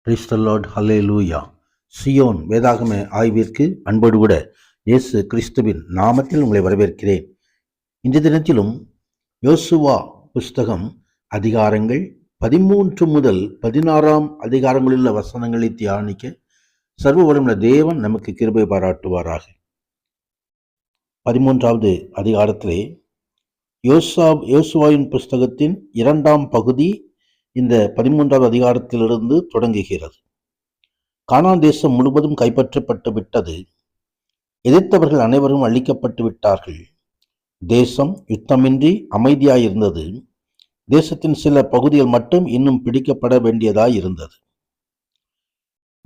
Praise the Lord, hallelujah. Zion வேதாகம ஆய்விற்கு அன்போடு கூட இயேசு கிறிஸ்துவின் நாமத்தில் உங்களை வரவேற்கிறேன். இந்த தினத்திலும் யோசுவா புஸ்தகம் அதிகாரங்கள் 13 முதல் 16 அதிகாரங்களிலுள்ள வசனங்களை தியானிக்க சர்வ வல்லமையுள்ள தேவன் நமக்கு கிருபை பாராட்டுவாராக. 13வது அதிகாரத்திலே யோசுவாவின் புஸ்தகத்தின் 2ஆம் பகுதி இந்த 13வது அதிகாரத்திலிருந்து தொடங்குகிறது. கானான் தேசம் முழுவதும் கைப்பற்றப்பட்டு விட்டது. எதிர்த்தவர்கள் அனைவரும் அழிக்கப்பட்டு விட்டார்கள். தேசம் யுத்தமின்றி அமைதியாயிருந்தது. தேசத்தின் சில பகுதிகள் மட்டும் இன்னும் பிடிக்கப்பட வேண்டியதாய் இருந்தது.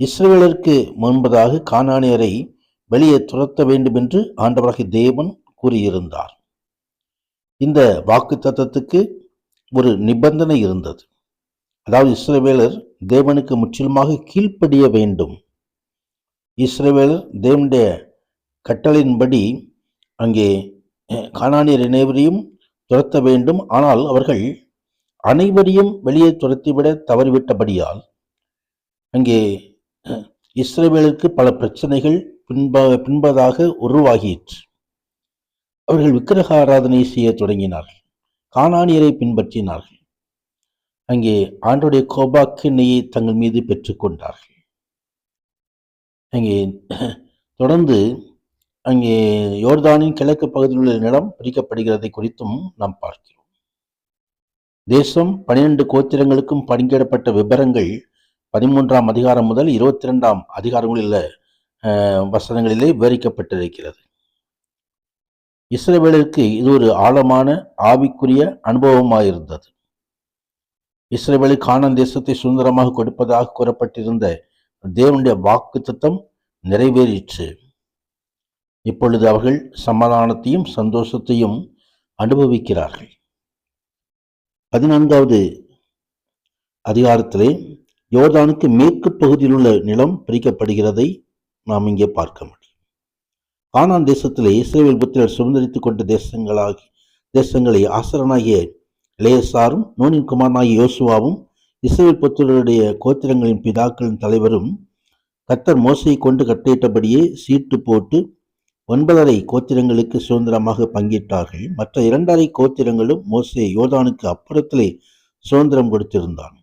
இஸ்ரவேலருக்கு முன்பதாக கானானியரை வெளியே துரத்த வேண்டும் என்று ஆண்டவராகிய தேவன் கூறியிருந்தார். இந்த வாக்குத்தத்தத்துக்கு ஒரு நிபந்தனை இருந்தது. அதாவது இஸ்ரவேலர் தேவனுக்கு முற்றிலுமாக கீழ்ப்படிய வேண்டும். இஸ்ரவேலர் தேவனுடைய கட்டளையின்படி அங்கே கானானியர் அனைவரையும் துரத்த வேண்டும். ஆனால் அவர்கள் அனைவரையும் வெளியே துரத்திவிட தவறிவிட்டபடியால் அங்கே இஸ்ரவேலுக்கு பல பிரச்சனைகள் பின்பதாக உருவாகிற்று. அவர்கள் விக்கிரக ஆராதனை செய்ய தொடங்கினார்கள். கானானியரை பின்பற்றினார்கள். அங்கே ஆண்டவருடைய கோபாக்கினையை தங்கள் மீது பெற்றுக்கொண்டார்கள். அங்கே தொடர்ந்து அங்கே யோர்தானின் கிழக்கு பகுதியில் உள்ள நிலம் பிரிக்கப்படுகிறதை குறித்தும் நாம் பார்க்கிறோம். தேசம் 12 கோத்திரங்களுக்கும் பங்கிடப்பட்ட விபரங்கள் 13ஆம் அதிகாரம் முதல் 22ஆம் அதிகாரங்களில் உள்ள வசனங்களிலே விவரிக்கப்பட்டிருக்கிறது. இஸ்ரவேலுக்கு இது ஒரு ஆழமான ஆவிக்குரிய அனுபவமாயிருந்தது. இஸ்ரவேலுக்கு கானான் தேசத்தை சுதந்திரமாக கொடுப்பதாக கூறப்பட்டிருந்த தேவனுடைய வாக்குத்தத்தம் நிறைவேறிற்று. இப்பொழுது அவர்கள் சமாதானத்தையும் சந்தோஷத்தையும் அனுபவிக்கிறார்கள். 14வது அதிகாரத்திலே யோர்தானுக்கு மேற்கு பகுதியில் உள்ள நிலம் பிரிக்கப்படுகிறதை நாம் இங்கே பார்க்க முடியும். கானான் தேசத்திலே இஸ்ரவேல் புத்திரர் சுதந்திரித்துக் கொண்ட தேசங்களை ஆசரனாகிய எலெயாசாரும் நூனின் குமாரனாகிய யோசுவாவும் இஸ்ரவேல் புத்திரருடைய கோத்திரங்களின் பிதாக்களின் தலைவரும் கர்த்தர் மோசையை கொண்டு கட்டளையிட்டபடியே சீட்டு போட்டு 9.5 கோத்திரங்களுக்கு சுதந்திரமாக பங்கிட்டார்கள். மற்ற 2.5 கோத்திரங்களும் மோசே யோர்தானுக்கு அப்புறத்திலே சுதந்திரம் கொடுத்திருந்தான்.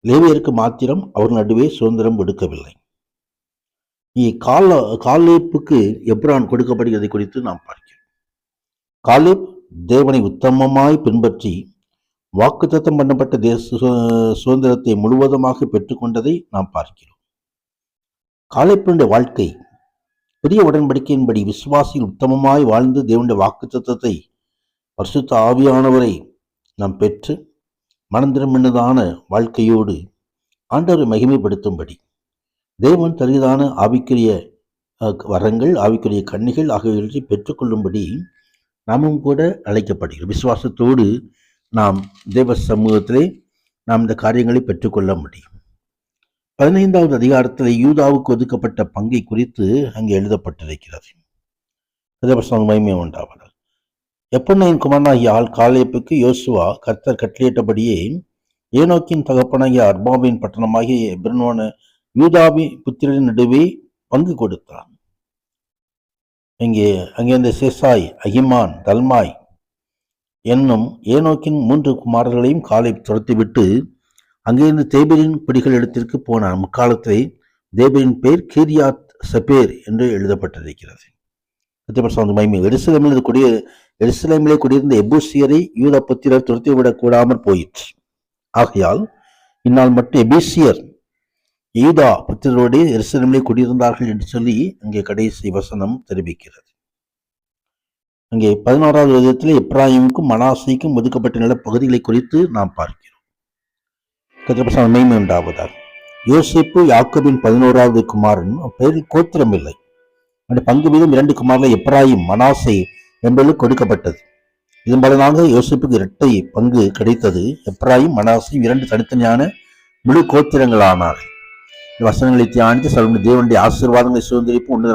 லேவியருக்கு மாத்திரம் அவர் நடுவே சுதந்திரம் கொடுக்கவில்லை. காலேப்புக்கு எப்ரான் கொடுக்கப்படுகிறதை குறித்து நாம் பார்க்கிறோம். காலேப் தேவனை உத்தமமாய் பின்பற்றி வாக்குத்தத்தம் பண்ணப்பட்ட தேச சுதந்திரத்தை முழுவதுமாக பெற்றுக்கொண்டதை நாம் பார்க்கிறோம். காலேப்பினுடைய வாழ்க்கை புதிய உடன்படிக்கையின்படி விசுவாசியில் உத்தமமாய் வாழ்ந்து தேவனுடைய வாக்குத்தத்தத்தை பரிசுத்த ஆவியானவரை நாம் பெற்று மனந்திரமின்னதான வாழ்க்கையோடு ஆண்டவரை மகிமைப்படுத்தும்படி தேவன் தருகிறதான ஆவிக்குரிய வரங்கள், ஆவிக்குரிய கன்னிகள் ஆகியவற்றை பெற்றுக்கொள்ளும்படி நாமும் கூட அழைக்கப்படுகிறோம். விசுவாசத்தோடு நாம் தேவ சமூகத்திலே நாம் இந்த காரியங்களை பெற்றுக்கொள்ள முடியும். 15வது அதிகாரத்தில் யூதாவுக்கு ஒதுக்கப்பட்ட பங்கை குறித்து அங்கே எழுதப்பட்டிருக்கிறது. கதிரபசாமி மகிமை உண்டாவதாக. எப்பண்ணையின் குமாரனாகிய காலேப்புக்கு யோசுவா கர்த்தர் கட்டளையிட்டபடியே ஏனோக்கின் தகப்பனாகிய அர்பாவின் பட்டணமாகிய எப்ரோனான யூதாவின் புத்திரரின் நடுவே பங்கு கொடுத்தான். அங்கே அந்த சேசாய், அகிமான், தல்மாய் என்னும் ஏனோக்கின் 3 குமாரர்களையும் காலேப் துரத்திவிட்டு அங்கிருந்து தேபேரின் குடிகள் இடத்திற்கு போனான். முக்காலத்திலே தேபேரின் பெயர் கீரியாத் செபேர் என்று எழுதப்பட்டிருக்கிறது. மகிமை. எருசலேமிலே குடியிருந்த எபூசியரை யூதா புத்திரர் துரத்திவிடக் கூடாமல் போயிற்று. ஆகையால் இந்நாள் மட்டும் எபூசியர் யூதா புத்திரரோடு எருசலேமிலே குடியிருந்தார்கள் என்று சொல்லி அங்கே கடைசி வசனம் தெரிவிக்கிறது. அங்கே 11வது வசனத்தில் எப்ராயிமுக்கும் மனாசைக்கும் ஒதுக்கப்பட்ட நில பகுதிகளை குறித்து நாம் பார்க்கிறோம். மகிமை உண்டாவதாக. யோசேப்பு யாக்கோபின் 11வது குமாரன். பெயரில் கோத்திரம் இல்லை. அந்த பங்கு வீதம் 2 குமாரர்கள் எப்ராயிம், மனாசை என்பதில் கொடுக்கப்பட்டது. இதன் பலனாக யோசேப்புக்கு இரட்டை பங்கு கிடைத்தது. எப்ராயிம், மனாசை 2 தனித்தனியான முழு கோத்திரங்களானார்கள். வசனங்களை தியானித்து சொல்லும் தேவனுடைய ஆசீர்வாதங்களை சுதந்திரிப்பு உண்டு.